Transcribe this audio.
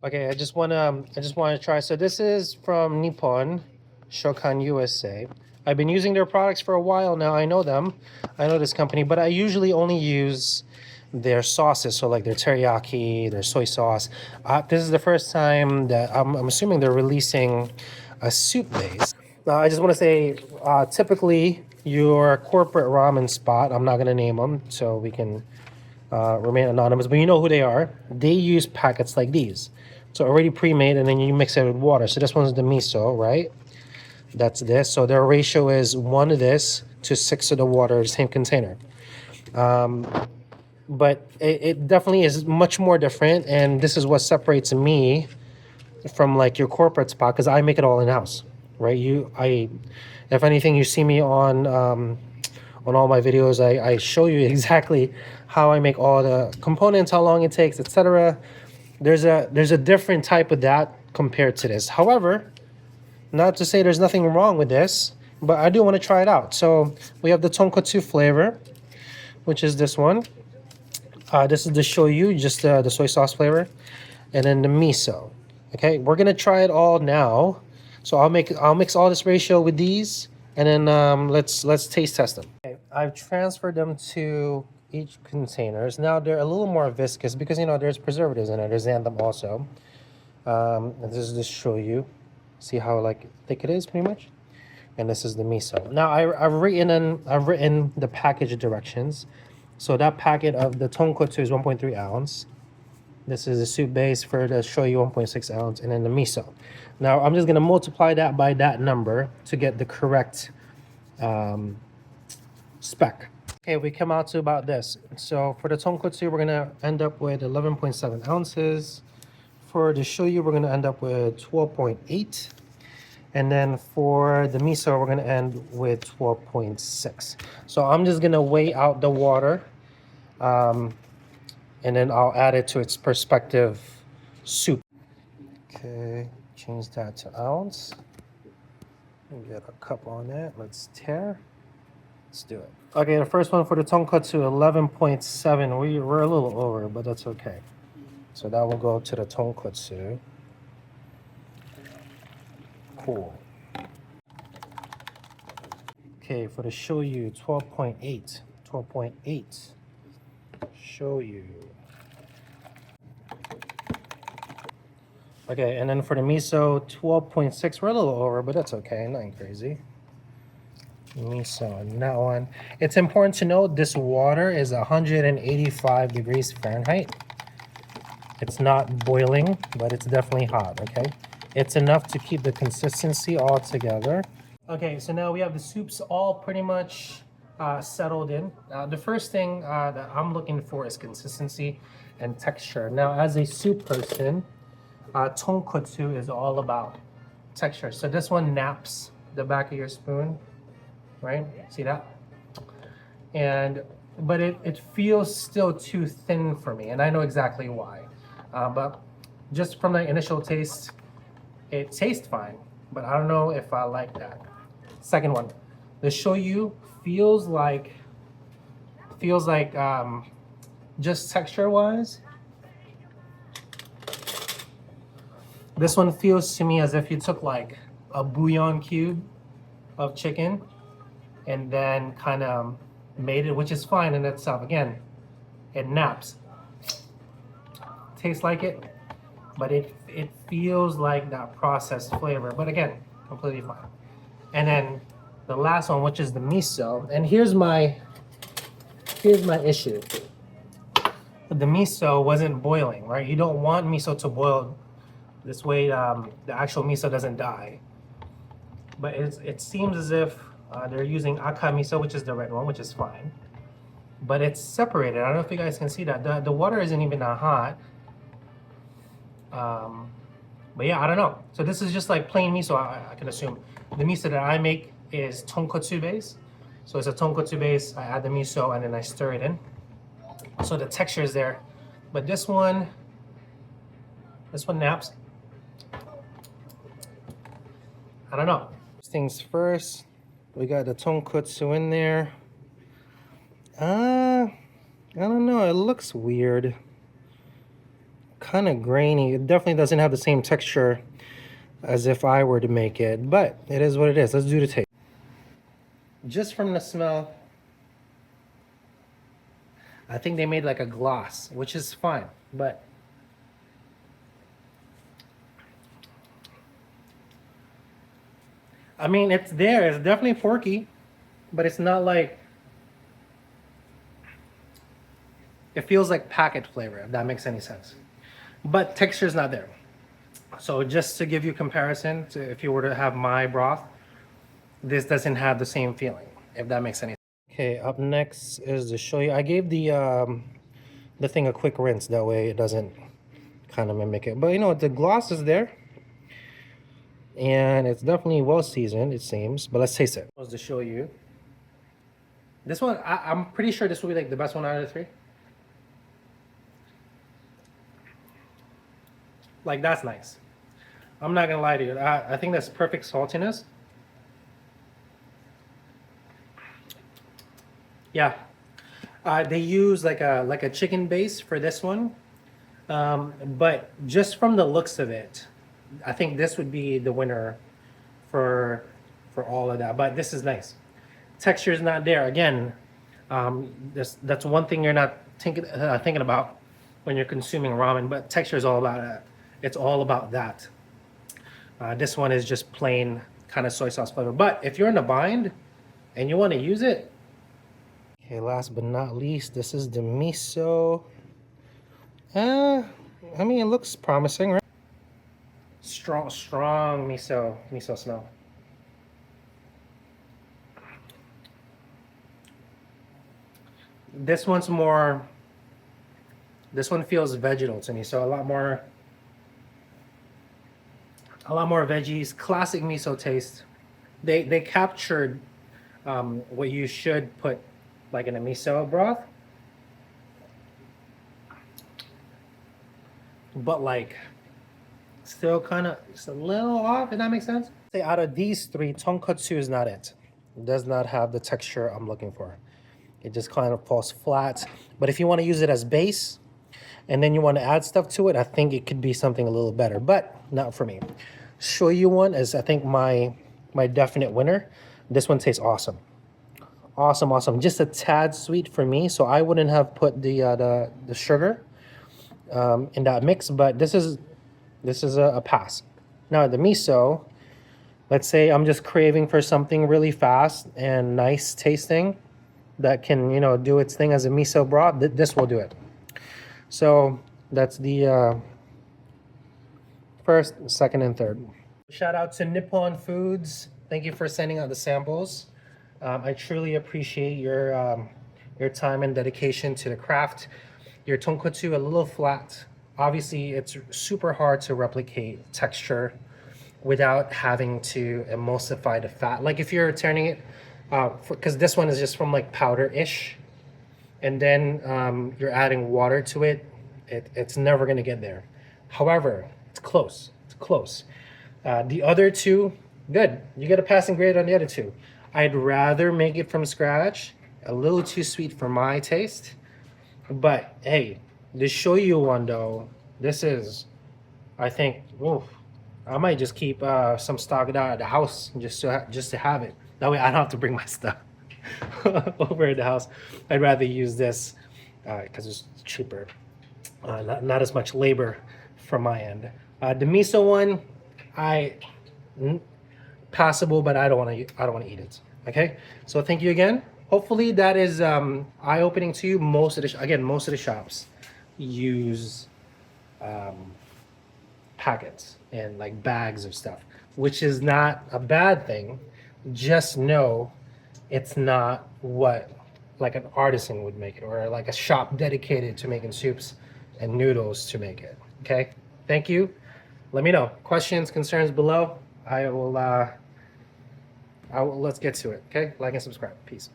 Okay, I just wanna try. So this is from Nippon Shokken USA. I've been using their products for a while now. I know them. I know this company, but I usually only use their sauces. So like their teriyaki, their soy sauce. This is the first time that I'm assuming they're releasing a soup base. Now I just want to say, typically your corporate ramen spot. I'm not gonna name them, so we can remain anonymous, but you know who they are. They use packets like these. So already pre-made, and then you mix it with water. So this one's the miso, right? That's this. So their ratio is 1 of this to 6 of the water, the same container. But it definitely is much more different, and this is what separates me from like your corporate spot, because I make it all in-house, right? If anything, you see me on all my videos, I show you exactly how I make all the components, how long it takes, etc. There's a different type of that compared to this. However, not to say there's nothing wrong with this, but I do want to try it out. So we have the tonkotsu flavor, which is this one. This is the shoyu, just the soy sauce flavor, and then the miso. Okay, we're gonna try it all now. So I'll mix all this ratio with these, and then let's taste test them. Okay, I've transferred them to each containers. Now they're a little more viscous because there's preservatives in it. There's xanthan also. And this is the shoyu. See how like thick it is, pretty much. And this is the miso. Now I've written the package directions. So that packet of the tonkotsu is 1.3 ounce. This is the soup base for the shoyu, 1.6 ounce, and then the miso. Now I'm just gonna multiply that by that number to get the correct spec. Okay, we come out to about this. So for the tonkotsu, we're gonna end up with 11.7 ounces. For the shoyu, we're gonna end up with 12.8. And then for the miso, we're gonna end with 12.6. So I'm just gonna weigh out the water, and then I'll add it to its perspective soup. Okay, change that to ounce. Get a cup on that. Let's tear. Let's do it. Okay, the first one for the tonkotsu, 11.7. We're a little over, but that's okay. So that will go to the tonkotsu. Cool. Okay, for the shoyu, 12.8. 12.8. Shoyu. Okay, and then for the miso, 12.6. We're a little over, but that's okay. Nothing crazy. Miso on that one. It's important to note this water is 185 degrees Fahrenheit. It's not boiling, but it's definitely hot, okay? It's enough to keep the consistency all together. Okay, so now we have the soups all pretty much settled in. The first thing that I'm looking for is consistency and texture. Now, as a soup person, tonkotsu is all about texture. So this one naps the back of your spoon, right? See that? But it feels still too thin for me, and I know exactly why. But just from the initial taste, it tastes fine, but I don't know if I like that. Second one, the shoyu feels like just texture-wise, this one feels to me as if you took like a bouillon cube of chicken and then kind of made it, which is fine in itself. Again, it naps. Tastes like it, but it feels like that processed flavor. But again, completely fine. And then the last one, which is the miso. And here's my issue. The miso wasn't boiling, right? You don't want miso to boil. This way, the actual miso doesn't die. But it seems as if they're using aka miso, which is the red one, which is fine. But it's separated. I don't know if you guys can see that. The water isn't even that hot. But yeah, I don't know. So this is just like plain miso, I can assume. The miso that I make is tonkotsu base. So it's a tonkotsu base. I add the miso and then I stir it in. So the texture is there. But this one naps. I don't know. First things first, we got the tonkotsu in there. I don't know, it looks weird. kind of grainy. It definitely doesn't have the same texture as if I were to make it, but it is what it is. Let's do the taste. Just from the smell, I think they made like a gloss, which is fine, but I mean, it's there. It's definitely porky, but it's not like, it feels like packet flavor, if that makes any sense. But texture is not there. So just to give you comparison to if you were to have my broth, this doesn't have the same feeling, if that makes any sense. Okay, up next is to show you. I gave the thing a quick rinse, that way it doesn't kind of mimic it. But you know, the gloss is there. And it's definitely well seasoned, it seems. But let's taste it. Was to show you. This one, I'm pretty sure this will be like the best one out of the three. Like, that's nice. I'm not gonna lie to you. I think that's perfect saltiness. Yeah. They use like a chicken base for this one. But just from the looks of it, I think this would be the winner for all of that. But this is nice. Texture is not there. Again, that's one thing you're not thinking about when you're consuming ramen. But texture is all about it. It's all about that. This one is just plain kind of soy sauce flavor. But if you're in a bind and you want to use it, okay. Last but not least, this is the miso. I mean, it looks promising, right? Strong miso smell. This one feels vegetal to me, so a lot more veggies, classic miso taste. They captured what you should put like in a miso broth, but like still kind of just a little off, if that makes sense. Say out of these three, tonkotsu is not it. It does not have the texture I'm looking for. It just kind of falls flat. But if you want to use it as base and then you want to add stuff to it, I think it could be something a little better, but not for me. Shoyu one is, I think, my definite winner. This one tastes awesome. Awesome. Just a tad sweet for me, so I wouldn't have put the sugar in that mix, but this is a pass. Now the miso, let's say I'm just craving for something really fast and nice tasting that can, you know, do its thing as a miso broth. This will do it. So that's the first, second, and third. Shout out to Nippon Foods. Thank you for sending out the samples. I truly appreciate your time and dedication to the craft. Your tonkotsu a little flat. Obviously, it's super hard to replicate texture without having to emulsify the fat. Like if you're turning it, because this one is just from like powder-ish, and then you're adding water to it, it's never gonna get there. However, it's close. The other two, good. You get a passing grade on the other two. I'd rather make it from scratch. A little too sweet for my taste. But hey, the shoyu one though, this is, I think, oof, I might just keep some stock out at the house just to have it. That way I don't have to bring my stuff over at the house. I'd rather use this because it's cheaper. Not as much labor from my end. The miso one, passable, but I don't want to eat it. Okay, so thank you again. Hopefully that is eye-opening to you. Most of the shops use packets and like bags of stuff, which is not a bad thing. Just know it's not what like an artisan would make it, or like a shop dedicated to making soups and noodles to make it. Okay, thank you. Let me know questions, concerns below. I will let's get to it. Okay, like and subscribe. Peace.